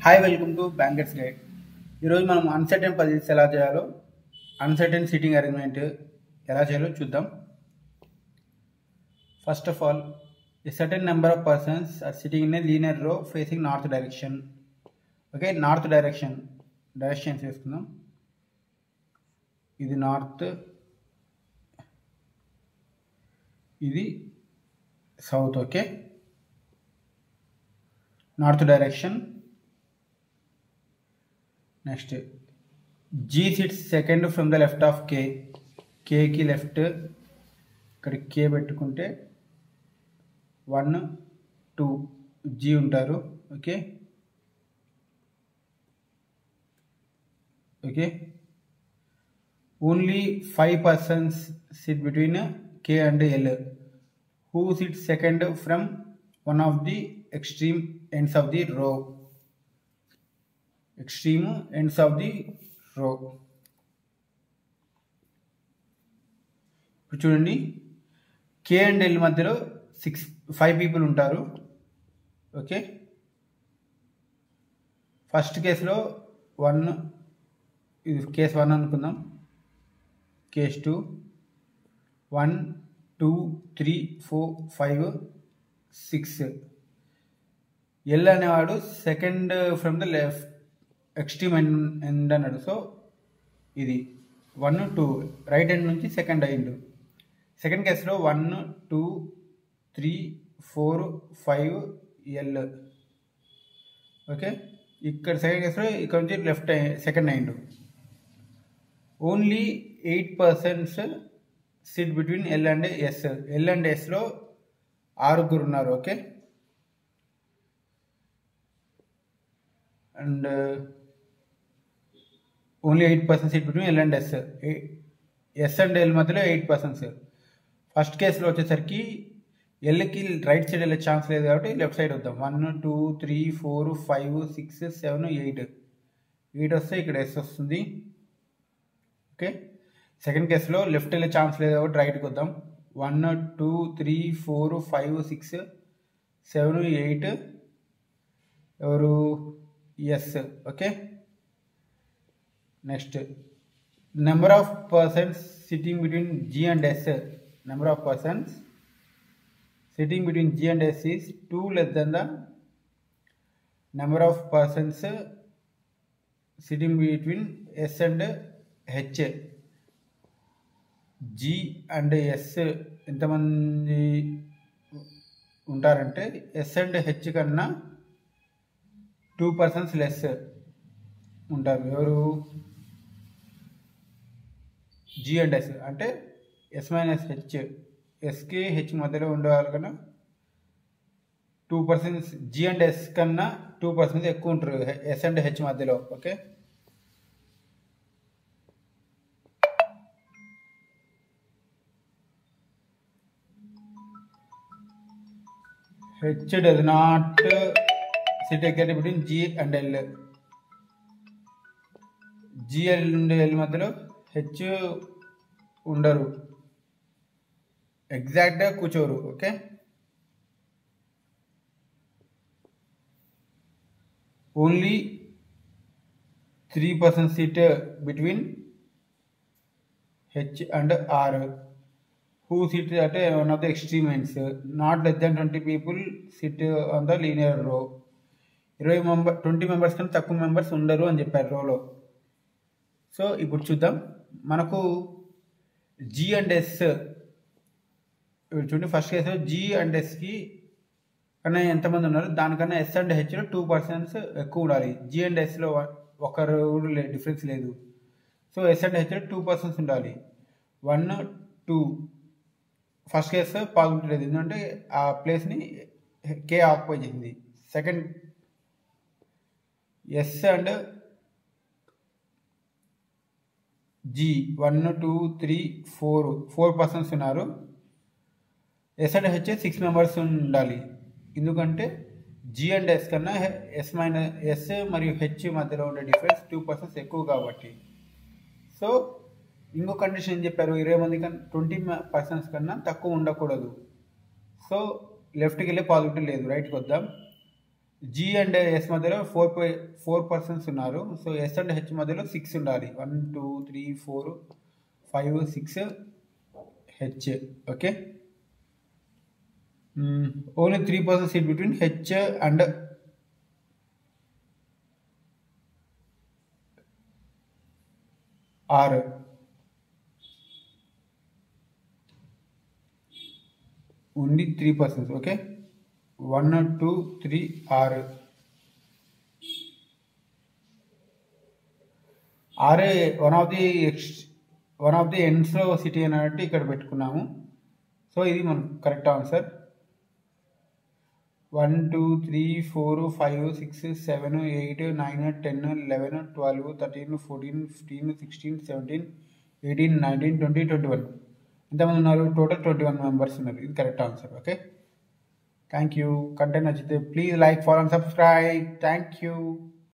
Hi welcome to bankers guide. ఈరోజు మనం uncertain positions ఎలా చేయాలో, అన్సర్టెన్ సిట్టింగ్ అరేంజ్మెంట్ ఎలా చేయాలో చూద్దాం. First of all, a certain number of persons are sitting in a linear row facing north direction. Okay, north direction చేసుకుందాం. ఇది north, ఇది south. Okay, north direction. Next, G sits second from the left of K. Kకి left, ఇక్కడ K పెట్టుకుంటే 1, 2 G ఉంటారు. Okay okay only 5 persons sit between K and L. Who sits second from one of the extreme ends of the row? Extreme ends of the row. ఇప్పుడు చూడండి, K and L మధ్యలో 5 people ఉంటారు. Okay, first కేసులో 1, ఇది case 1 అనుకుందాం. Case 2, 1, 2, 3, 4, 5, 6. L అనేవాడు second from the left extreme end అన్నాడు. So ఇది 1, 2 రైట్ ఎండ్ నుంచి సెకండ్ అయిండు. సెకండ్ కేసులో 1, 2, 3, 4, 5 ఎల్. ఓకే, ఇక్కడ సెకండ్ కేసులో ఇక్కడ నుంచి లెఫ్ట్ సెకండ్ అయిండు. Only 8 persons sit between L and S. L and ఎస్లో 6 ఉన్నారు. Okay, and only 8 persons sit between L and S. S and L మధ్యలో 8 persons. ఫస్ట్ కేసులో వచ్చేసరికి ఎల్కి రైట్ సైడ్ వెళ్ళే ఛాన్స్ లేదు కాబట్టి లెఫ్ట్ సైడ్ వద్దాం. 1, 2, 3, 4, 5, 6, 7, 8. 8 వస్తే ఇక్కడ ఎస్ వస్తుంది. ఓకే, సెకండ్ కేసులో లెఫ్ట్ వెళ్ళే ఛాన్స్ లేదు కాబట్టి రైట్కి వద్దాం. 1, 2, 3, 4, 5, 6, 7, 8 ఎవరు? Yes. Okay, next, number of persons sitting between G and S. Number of persons sitting between G and S is 2 less than the number of persons sitting between S and H. G and S ఎంతమంది ఉంటారంటే S and H కన్నా 2 persons less ఉంటారు. ఎవరు? G and S అంటే S minus H. ఎస్కి H మధ్యలో ఉండేవాళ్ళు కన్నా 2 persons, G and S కన్నా 2 persons ఎక్కువ ఉంటారు ఎస్ అండ్ హెచ్ మధ్యలో. Okay, H does not sit exactly between G and L. G and L మధ్యలో హెచ్ ఉండరు, ఎగ్జాక్ట్గా కూర్చోరు. Okay, only 3 persons sit between H and R. Who sit అంటే one of the extreme ends. Not less than 20 people sit on the linear row. 20 members కన్నా తక్కువ members ఉండరు అని చెప్పారు రోలో. సో ఇప్పుడు చూద్దాం, మనకు G అండ్ ఎస్ చూడండి. ఫస్ట్ కేసు G అండ్ ఎస్కి కన్నా ఎంతమంది ఉన్నారు, దానికన్నా ఎస్ అండ్ హెచ్లో 2 persons ఎక్కువ ఉండాలి. G అండ్ ఎస్లో ఒకరు డిఫరెన్స్ లేదు. సో ఎస్ అండ్ హెచ్లో 2 persons ఉండాలి. 1, 2 ఫస్ట్ కేసు పాజిబిలిటీ లేదు, ఎందుకంటే ఆ ప్లేస్ని K ఆక్యుపై చేసింది. Second S and G 1, 2, 3, 4 persons ఉన్నారు. ఎస్ అండ్ హెచ్ 6 members ఉండాలి, ఎందుకంటే G అండ్ ఎస్ కన్నా ఎస్ మరియు హెచ్ మధ్యలో ఉండే డిఫరెన్స్ 2 persons ఎక్కువ కాబట్టి. సో ఇంకో కండిషన్ ఏం చెప్పారు, 20 మంది కన్నా 20 persons కన్నా తక్కువ ఉండకూడదు. సో లెఫ్ట్కి వెళ్ళే పాజిబిలిటీ లేదు, రైట్కి వద్దాం. జీ అండ్ ఎస్ మధ్యలో 4 పర్సన్స్ ఉన్నారు. సో ఎస్ అండ్ హెచ్ మధ్యలో 6 ఉండాలి. 1 2 3 4 5 6 H. Okay, only 3 persons seat between H and R. Only 3 persons. Okay, 1 2 3 R. ఆర్ఏ వన్ ఆఫ్ ది ఎండ్స్లో సిటీ అన్నట్టు ఇక్కడ పెట్టుకున్నాము. సో ఇది మనం కరెక్ట్ ఆన్సర్. 1 2 3 4 5 6 7 8 9 10 11 12 13 14 15 16 17 18 19 20 21. ఎంతమంది ఉన్నారు? టోటల్ 21 మెంబర్స్ ఉన్నారు. ఇది correct answer. Okay, thank you. Content నచ్చితే please like, follow and subscribe. Thank you.